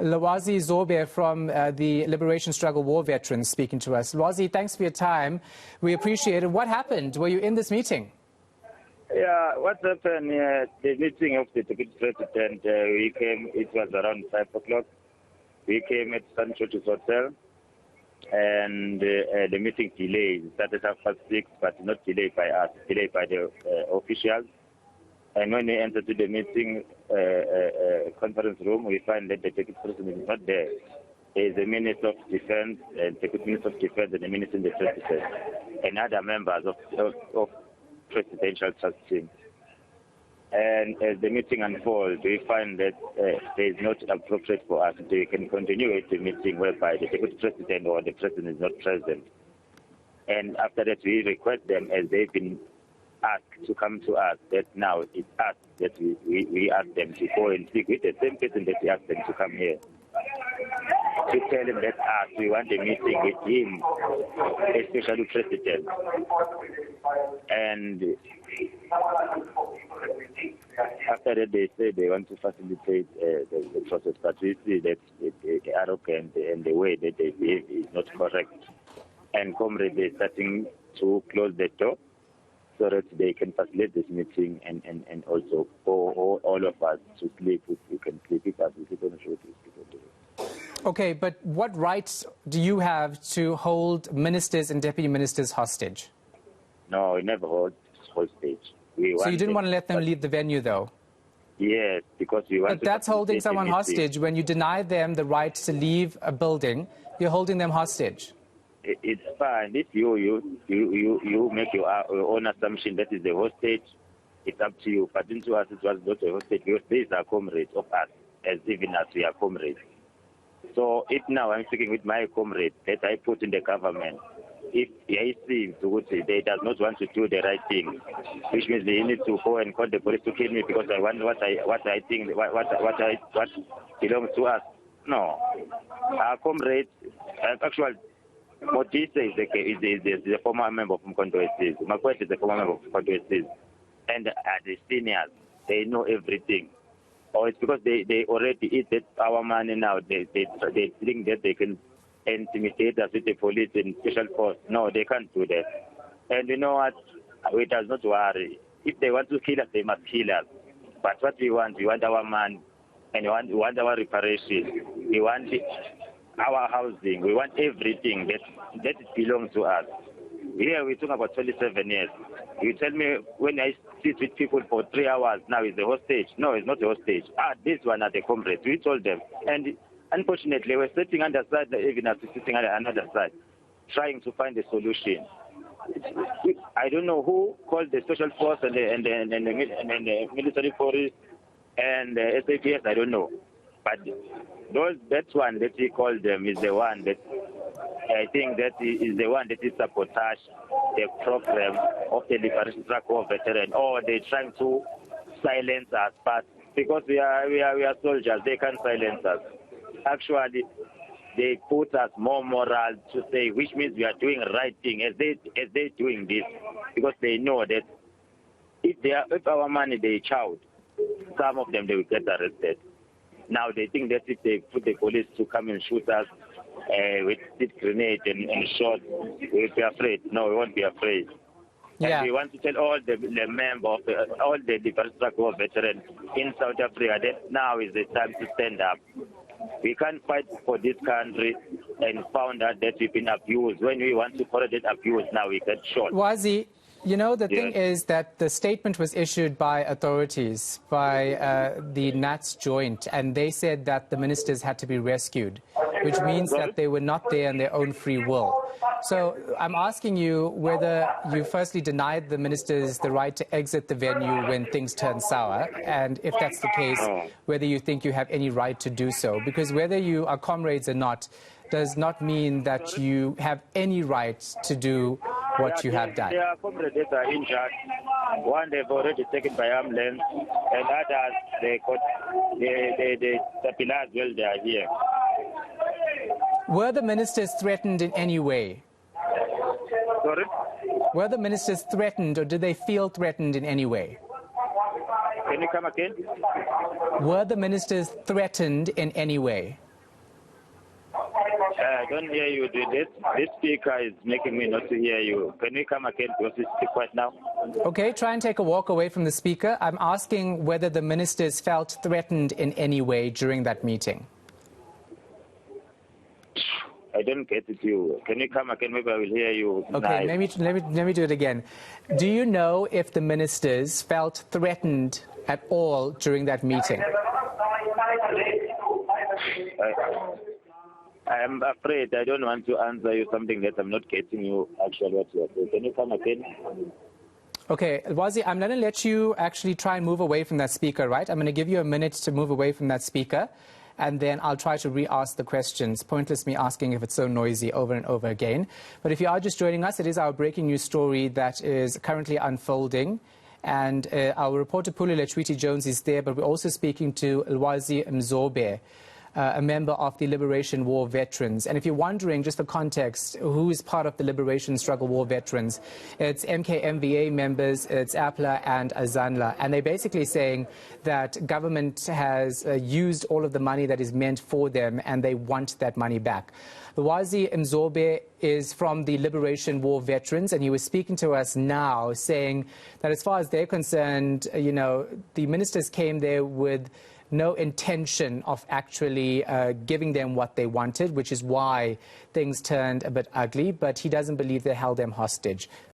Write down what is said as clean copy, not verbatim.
Lwazi Zobe from the Liberation Struggle War Veterans speaking to us. Lwazi, thanks for your time. We appreciate it. What happened? Were you in this meeting? Yeah, what happened, the meeting of the deputy president, we came, it was around 5 o'clock. We came at Sun Church's hotel, and the meeting delayed. It started at 6:30, but not delayed by us, delayed by the officials. And when we entered the meeting conference room, we find that the deputy president is not there. There is the Minister of Defense, the Deputy Minister of Defense, and the Minister in the President, and other members of presidential trust team. And as the meeting unfolds, we find that there is not appropriate for us. We can continue with the meeting whereby the deputy president or the president is not present. And after that, we request them, as they've been asked to come to us, that now it's us that we ask them to go and speak with the same person that we asked them to come here. To tell him that we want a meeting with him, especially president. And after that, they say they want to facilitate the process, but we see that the arrogance and the way that they behave is not correct. And comrades, they're starting to close the door so that they can facilitate this meeting and also for all of us to sleep. We can sleep if we sleep on the show. Okay, but what rights do you have to hold ministers and deputy ministers hostage? No, we never hold hostage. So you didn't want to let them leave the venue, though? Yes, because we want But that's holding someone hostage. When you deny them the right to leave a building, you're holding them hostage. It's fine. If you make your own assumption that is a hostage, it's up to you. But into us, it was not a hostage because these are comrades of us, as even as we are comrades. So if now I'm speaking with my comrade that I put in the government, if he sees they does not want to do the right thing, which means they need to go and call the police to kill me because I want what belongs to us. No, our comrade, actually, Motise is the former member of Mkondo Estes. Makwete is the former member of Mkondo Estes, and the seniors, they know everything. Or it's because they already eat that our money now. They think that they can intimidate us with the police and special force. No, they can't do that. And you know what? We does not worry. If they want to kill us, they must kill us. But what we want our money, and we want our reparation. We want our housing. We want everything that belongs to us. Here we talk about 27 years. You tell me when I sit with people for 3 hours, now is a hostage. No, it's not a hostage. This one are the comrades. We told them. And unfortunately, we're sitting on the side, even as we're sitting on another side, trying to find a solution. I don't know who called the special force and the military force and the SAPS, I don't know. But that one that he called them is the one that I think that is the one that is sabotage the program of the Liberation Struggle veteran. Or they're trying to silence us, but because we are soldiers, they can't silence us. Actually, they put us more moral to say, which means we are doing the right thing as they doing this, because they know that if our money they chow, some of them they will get arrested. Now they think that if they put the police to come and shoot us with stick grenade and shot, we'll be afraid. No, we won't be afraid. Yeah. And we want to tell all the members, all the Liberation Struggle veterans in South Africa that now is the time to stand up. We can't fight for this country and found out that we've been abused. When we want to correct that abuse, now we get shot. Wazi, you know, the thing is that the statement was issued by authorities, by the Nats joint, and they said that the ministers had to be rescued, which means that they were not there on their own free will. So I'm asking you whether you firstly denied the ministers the right to exit the venue when things turn sour, and if that's the case, whether you think you have any right to do so. Because whether you are comrades or not does not mean that you have any right to do what you have done. There are comrades that are injured. One they've already taken by arm length, and others the pillars well they are here. Were the ministers threatened in any way? Sorry? Were the ministers threatened, or did they feel threatened in any way? Can you come again? Were the ministers threatened in any way? I don't hear you. This speaker is making me not to hear you. Can we come again because you speak right now? Okay, try and take a walk away from the speaker. I'm asking whether the ministers felt threatened in any way during that meeting. I don't get it. You can you come again? Maybe I will hear you. Okay, nice. let me do it again. Do you know if the ministers felt threatened at all during that meeting? I'm afraid I don't want to answer you something that I'm not getting you actually what you are saying. Can you come again? Okay, Wazi, I'm going to let you actually try and move away from that speaker, right? I'm going to give you a minute to move away from that speaker, and then I'll try to re-ask the questions. Pointless me asking if it's so noisy over and over again. But if you are just joining us, it is our breaking news story that is currently unfolding. And our reporter Pule Letshwiti-Jones is there, but we're also speaking to Lwazi Mzobe, a member of the Liberation War Veterans. And if you're wondering, just for context, who is part of the Liberation Struggle War Veterans, it's MKMVA members, it's APLA and Azanla. And they're basically saying that government has used all of the money that is meant for them and they want that money back. Lwazi Mzobe is from the Liberation War Veterans, and he was speaking to us now saying that as far as they're concerned, you know, the ministers came there with no intention of actually giving them what they wanted, which is why things turned a bit ugly, but he doesn't believe they held them hostage.